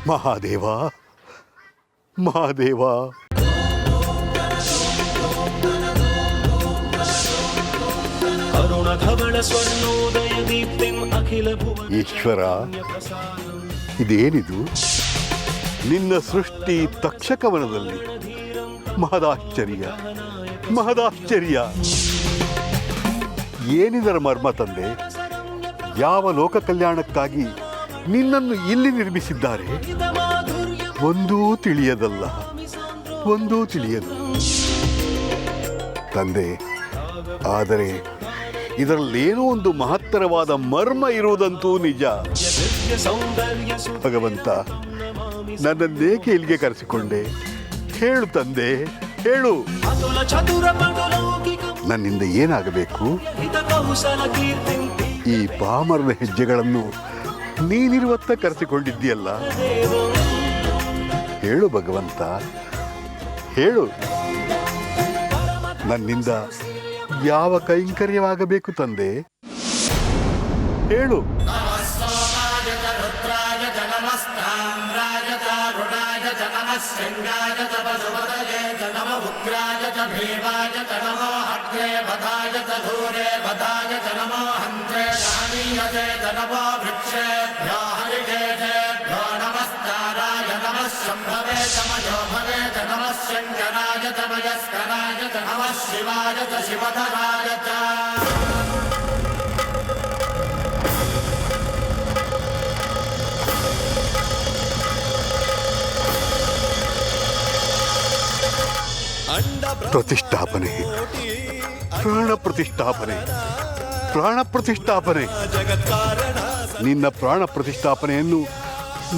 ಮಹಾದೇವ ಮಹಾದೇವ. ಈಶ್ವರ, ಇದೇನಿದು? ನಿನ್ನ ಸೃಷ್ಟಿ ತಕ್ಷಕವನದಲ್ಲಿ. ಮಹದಾಶ್ಚರ್ಯ ಮಹದಾಶ್ಚರ್ಯ. ಏನಿದರ ಮರ್ಮ ತಂದೆ? ಯಾವ ಲೋಕ ಕಲ್ಯಾಣಕ್ಕಾಗಿ ನಿನ್ನನ್ನು ಇಲ್ಲಿ ನಿರ್ಮಿಸಿದ್ದಾರೆ? ಒಂದೂ ತಿಳಿಯದಲ್ಲ, ಒಂದೂ ತಿಳಿಯದು ತಂದೆ. ಆದರೆ ಇದರಲ್ಲೇನೋ ಒಂದು ಮಹತ್ತರವಾದ ಮರ್ಮ ಇರುವುದಂತೂ ನಿಜ. ಭಗವಂತ, ನನ್ನನ್ನೇಕೆ ಇಲ್ಲಿಗೆ ಕರೆಸಿಕೊಂಡೆ? ಹೇಳು ತಂದೆ, ಹೇಳು. ನನ್ನಿಂದ ಏನಾಗಬೇಕು? ಈ ಪಾಮರನ ಹೆಜ್ಜೆಗಳನ್ನು ನೀನಿರುವತ್ತ ಕರೆಸಿಕೊಂಡಿದ್ದೀಯಲ್ಲ. ಹೇಳು ಭಗವಂತ, ಹೇಳು. ನನ್ನಿಂದ ಯಾವ ಕೈಂಕರ್ಯವಾಗಬೇಕು ತಂದೆ? ಹೇಳು. ಪ್ರತಿಷ್ಠಾಪನೆ, ಪ್ರಾಣ ಪ್ರತಿಷ್ಠಾಪನೆ, ಪ್ರಾಣ ಪ್ರತಿಷ್ಠಾಪನೆ. ನಿನ್ನ ಪ್ರಾಣ ಪ್ರತಿಷ್ಠಾಪನೆಯನ್ನು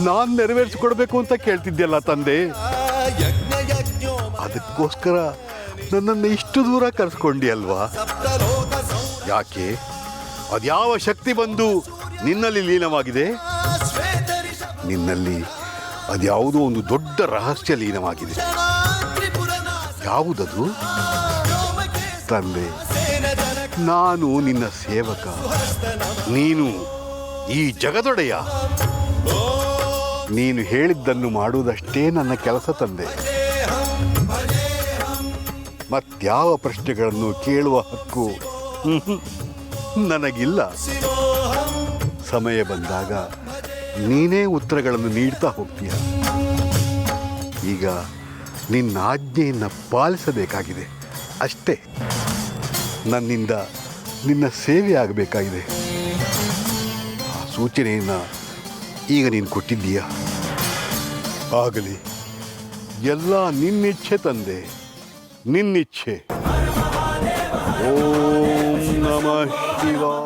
ನಾನು ನೆರವೇರಿಸಿಕೊಡ್ಬೇಕು ಅಂತ ಕೇಳ್ತಿದ್ಯಲ್ಲ ತಂದೆ. ಅದಕ್ಕೋಸ್ಕರ ನನ್ನನ್ನು ಇಷ್ಟು ದೂರ ಕರೆಸ್ಕೊಂಡಿ ಅಲ್ವಾ? ಯಾಕೆ? ಅದ್ಯಾವ ಶಕ್ತಿ ಬಂದು ನಿನ್ನಲ್ಲಿ ಲೀನವಾಗಿದೆ? ನಿನ್ನಲ್ಲಿ ಅದ್ಯಾವುದೋ ಒಂದು ದೊಡ್ಡ ರಹಸ್ಯ ಲೀನವಾಗಿದೆ. ಯಾವುದದು ತಂದೆ? ನಾನು ನಿನ್ನ ಸೇವಕ, ನೀನು ಈ ಜಗದೊಡೆಯ. ನೀನು ಹೇಳಿದ್ದನ್ನು ಮಾಡುವುದಷ್ಟೇ ನನ್ನ ಕೆಲಸ ತಂದೆ. ಮತ್ಯಾವ ಪ್ರಶ್ನೆಗಳನ್ನು ಕೇಳುವ ಹಕ್ಕು ನನಗಿಲ್ಲ. ಸಮಯ ಬಂದಾಗ ನೀನೇ ಉತ್ತರಗಳನ್ನು ನೀಡ್ತಾ ಹೋಗ್ತೀಯ. ಈಗ ನಿನ್ನ ಆಜ್ಞೆಯನ್ನು ಪಾಲಿಸಬೇಕಾಗಿದೆ ಅಷ್ಟೇ. ನನ್ನಿಂದ ನಿನ್ನ ಸೇವೆ ಆಗಬೇಕಾಗಿದೆ. ಆ ಸೂಚನೆಯನ್ನು ಈಗ ನೀನು ಕೊಟ್ಟಿದ್ದೀಯ. ಆಗಲಿ, ಎಲ್ಲ ನಿನ್ನಿಚ್ಛೆ ತಂದೆ, ನಿನ್ನಿಚ್ಛೆ. ಓಂ ನಮಃ ಶಿವಾಯ.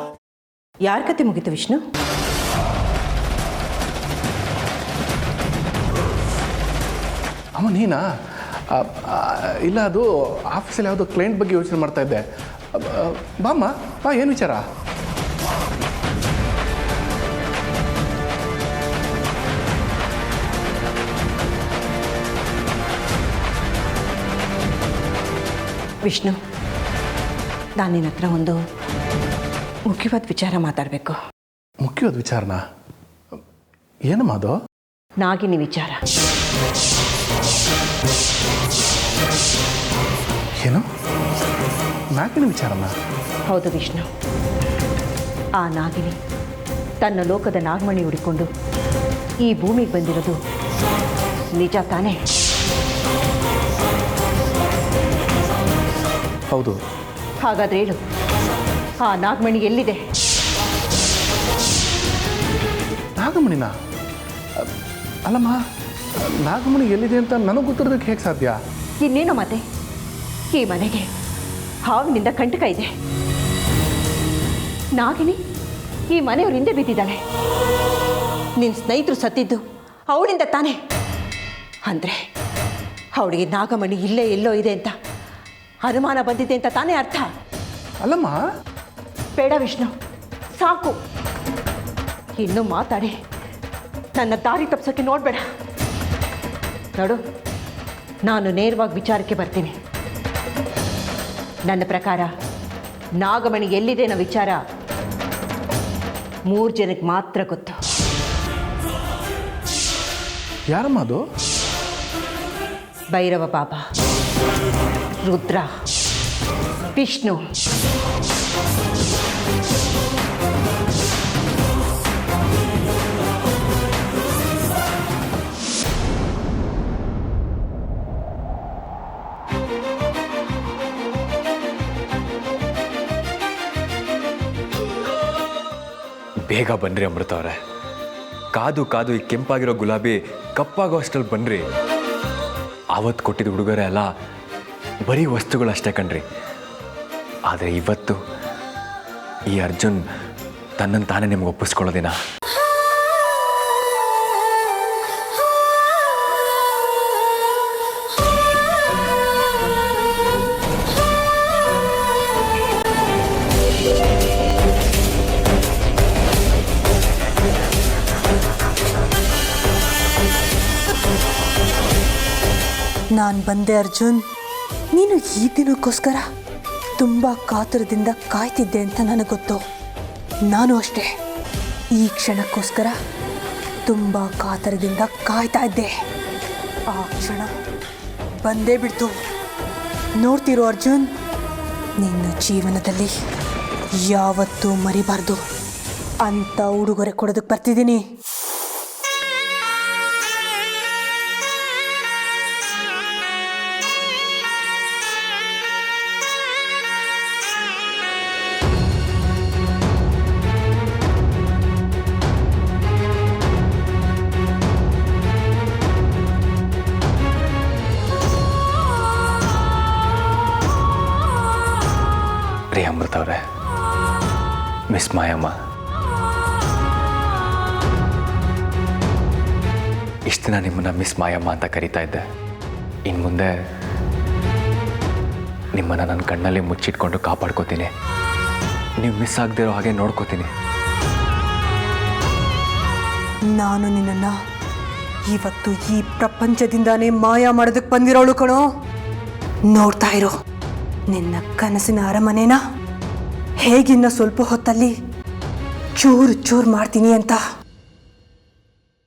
ಯಾರ ಕತೆ ಮುಗೀತು ವಿಷ್ಣು? ಅಮ್ಮ ನೀನಾ? ಇಲ್ಲ, ಅದು ಆಫೀಸಲ್ಲಿ ಯಾವುದೋ ಕ್ಲೈಂಟ್ ಬಗ್ಗೆ ಯೋಚನೆ ಮಾಡ್ತಾ ಇದ್ದೆ. ಬಾಮ್ಮ ಬಾ, ಏನು ವಿಚಾರ? ವಿಷ್ಣು, ನಾನು ನಿನ್ನ ಹತ್ರ ಒಂದು ಮುಖ್ಯವಾದ ವಿಚಾರ ಮಾತಾಡಬೇಕು. ಮುಖ್ಯವಾದ ವಿಚಾರನ? ಏನಮ್ಮ ಅದು? ನಾಗಿನಿ ವಿಚಾರ. ಏನು? ನಾಗಿನಿ ವಿಚಾರನ? ಹೌದು ವಿಷ್ಣು. ಆ ನಾಗಿನಿ ತನ್ನ ಲೋಕದ ನಾಗಮಣಿ ಹುಡಿಕೊಂಡು ಈ ಭೂಮಿಗೆ ಬಂದಿರೋದು ನಿಜ ತಾನೇ? ಹೌದು. ಹಾಗಾದ್ರೆ ಹೇಳು, ಆ ನಾಗಮಣಿ ಎಲ್ಲಿದೆ? ನಾಗಮಣಿನ? ಅಲ್ಲಮ್ಮ, ನಾಗಮಣಿ ಎಲ್ಲಿದೆ ಅಂತ ನನಗೆ ಗೊತ್ತಿರೋದಕ್ಕೆ ಹೇಗೆ ಸಾಧ್ಯ? ಇನ್ನೇನು ಮತ್ತೆ? ಈ ಮನೆಗೆ ಹಾವಿನಿಂದ ಕಂಟಕ ಇದೆ. ನಾಗಿನಿ ಈ ಮನೆಯವ್ರ ಹಿಂದೆ ಬಿದ್ದಿದ್ದಾಳೆ. ನಿನ್ನ ಸ್ನೇಹಿತರು ಸತ್ತಿದ್ದು ಅವಳಿಂದ ತಾನೇ? ಅಂದರೆ ಅವಳಿಗೆ ನಾಗಮಣಿ ಇಲ್ಲೇ ಎಲ್ಲೋ ಇದೆ ಅಂತ ಅನುಮಾನ ಬಂದಿದೆ ಅಂತ ತಾನೇ ಅರ್ಥ? ಅಲ್ಲಮ್ಮ. ಬೇಡ ವಿಷ್ಣು, ಸಾಕು. ಇನ್ನೂ ಮಾತಾಡಿ ನನ್ನ ದಾರಿ ತಪ್ಪಿಸೋಕ್ಕೆ ನೋಡಬೇಡ. ನೋಡು, ನಾನು ನೇರವಾಗಿ ವಿಚಾರಕ್ಕೆ ಬರ್ತೀನಿ. ನನ್ನ ಪ್ರಕಾರ ನಾಗಮಣಿ ಎಲ್ಲಿದೆ ಅನ್ನೋ ವಿಚಾರ 3 ಜನಕ್ಕೆ ಮಾತ್ರ ಗೊತ್ತು. ಯಾರಮ್ಮ ಅದು? ಭೈರವ ಬಾಬಾ, ರುದ್ರ, ವಿಷ್ಣು. ಬೇಗ ಬನ್ರಿ ಅಮೃತ ಅವರೇ. ಕಾದು ಕಾದು ಈ ಕೆಂಪಾಗಿರೋ ಗುಲಾಬಿ ಕಪ್ಪಾಗೋ ಅಷ್ಟರಲ್ಲಿ ಬನ್ರಿ. ಆವತ್ತು ಕೊಟ್ಟಿದ್ದ ಹುಡುಗರೆ ಎಲ್ಲ ಬರೀ ವಸ್ತುಗಳು ಅಷ್ಟೇ ಕಣ್ರಿ. ಆದರೆ ಇವತ್ತು ಈ ಅರ್ಜುನ್ ತನ್ನನ್ನು ತಾನೇ ನಿಮ್ಗೆ ಒಪ್ಪಿಸ್ಕೊಳ್ಳೋ ದಿನ. ನಾನು ಬಂದೆ ಅರ್ಜುನ್. ನೀನು ಈ ದಿನಕ್ಕೋಸ್ಕರ ತುಂಬ ಕಾತುರದಿಂದ ಕಾಯ್ತಿದ್ದೆ ಅಂತ ನನಗೆ ಗೊತ್ತು. ನಾನು ಅಷ್ಟೇ ಈ ಕ್ಷಣಕ್ಕೋಸ್ಕರ ತುಂಬ ಕಾತರದಿಂದ ಕಾಯ್ತಾ ಇದ್ದೆ. ಆ ಕ್ಷಣ ಬಂದೇ ಬಿಡ್ತು. ನೋಡ್ತಿರೋ ಅರ್ಜುನ್, ನಿನ್ನ ಜೀವನದಲ್ಲಿ ಯಾವತ್ತೂ ಮರಿಬಾರ್ದು ಅಂತ ಉಡುಗೊರೆ ಕೊಡೋದಕ್ಕೆ ಬರ್ತಿದ್ದೀನಿ. ರೀ ಅಮೃತ ಅವರೇ, ಮಿಸ್ ಮಾಯಮ್ಮ, ಇಷ್ಟು ದಿನ ನಿಮ್ಮನ್ನು ಮಿಸ್ ಮಾಯಮ್ಮ ಅಂತ ಕರೀತಾ ಇದ್ದೆ. ಇನ್ನು ಮುಂದೆ ನಿಮ್ಮನ್ನು ನನ್ನ ಕಣ್ಣಲ್ಲಿ ಮುಚ್ಚಿಟ್ಕೊಂಡು ಕಾಪಾಡ್ಕೋತೀನಿ. ನೀವು ಮಿಸ್ ಆಗದೇ ಇರೋ ಹಾಗೆ ನೋಡ್ಕೋತೀನಿ. ನಾನು ನಿನ್ನನ್ನು ಇವತ್ತು ಈ ಪ್ರಪಂಚದಿಂದಾನೇ ಮಾಯ ಮಾಡೋದಕ್ಕೆ ಬಂದಿರೋಳು ಕಣೋ. ನೋಡ್ತಾ ಇರೋ ನಿನ್ನ ಕನಸಿನ ಅರಮನೆನ ಹೇಗಿನ್ನ ಸ್ವಲ್ಪ ಹೊತ್ತಲ್ಲಿ ಚೂರು ಚೂರು ಮಾಡ್ತೀನಿ ಅಂತ.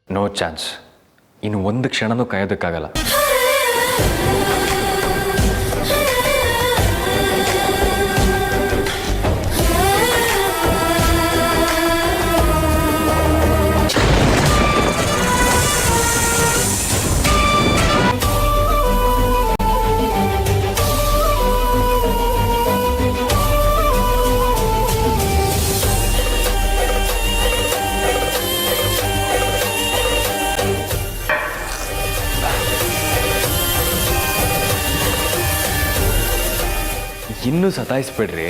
No chance. ಇನ್ನು ಒಂದು ಕ್ಷಣನೂ ಕಾಯೋದಕ್ಕಾಗಲ್ಲ. ಇನ್ನೂ ಸತಾಯಿಸ್ಬೇಡ್ರಿ.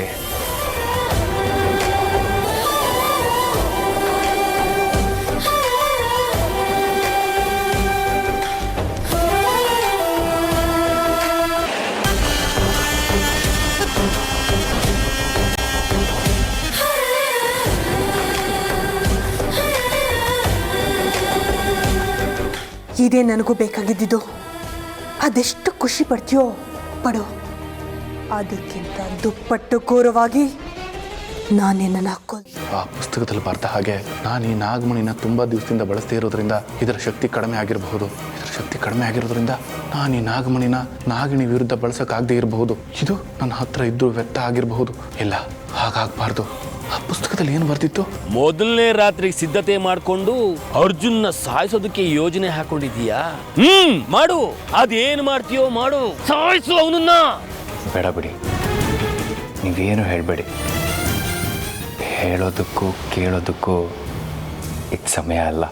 ಇದೇ ನನಗೂ ಬೇಕಾಗಿದ್ದಿದ್ದು. ಅದೆಷ್ಟು ಖುಷಿ ಪಡ್ತೀಯೋ ಪಡು. ಅದಕ್ಕಿಂತ ದುಪ್ಪಟ್ಟು ಘೋರವಾಗಿ ನಾನೇನನ್ನು ಆ ಪುಸ್ತಕದಲ್ಲಿ ಬರ್ದ ಹಾಗೆ ನಾನು ಈ ನಾಗಮಣಿನ ತುಂಬ ದಿವಸದಿಂದ ಬಳಸದೇ ಇರೋದ್ರಿಂದ ಇದರ ಶಕ್ತಿ ಕಡಿಮೆ ಆಗಿರಬಹುದು. ನಾನು ಈ ನಾಗಮಣಿನ ನಾಗಿಣಿ ವಿರುದ್ಧ ಬಳಸೋಕ್ಕಾಗದೇ ಇರಬಹುದು. ಇದು ನನ್ನ ಹತ್ರ ಇದ್ದು ವ್ಯರ್ಥ ಆಗಿರಬಹುದು. ಇಲ್ಲ, ಹಾಗಾಗಬಾರ್ದು. ಆ ಪುಸ್ತಕದಲ್ಲಿ ಏನು ಬರ್ತಿತ್ತು? ಮೊದಲನೇ ರಾತ್ರಿಗೆ ಸಿದ್ಧತೆ ಮಾಡಿಕೊಂಡು ಅರ್ಜುನ್ನ ಸಾಯಿಸೋದಕ್ಕೆ ಯೋಜನೆ ಹಾಕೊಂಡಿದೀಯಾ? ಮಾಡು. ಅದೇನು ಮಾಡ್ತೀಯೋ ಮಾಡು. ಸಾಯಿಸು ಅವನನ್ನ. ಬೇಡ ಬಿಡಿ, ನೀವೇನು ಹೇಳಬೇಡಿ. ಹೇಳೋದಕ್ಕೂ ಕೇಳೋದಕ್ಕೂ ಇದು ಸಮಯ ಅಲ್ಲ.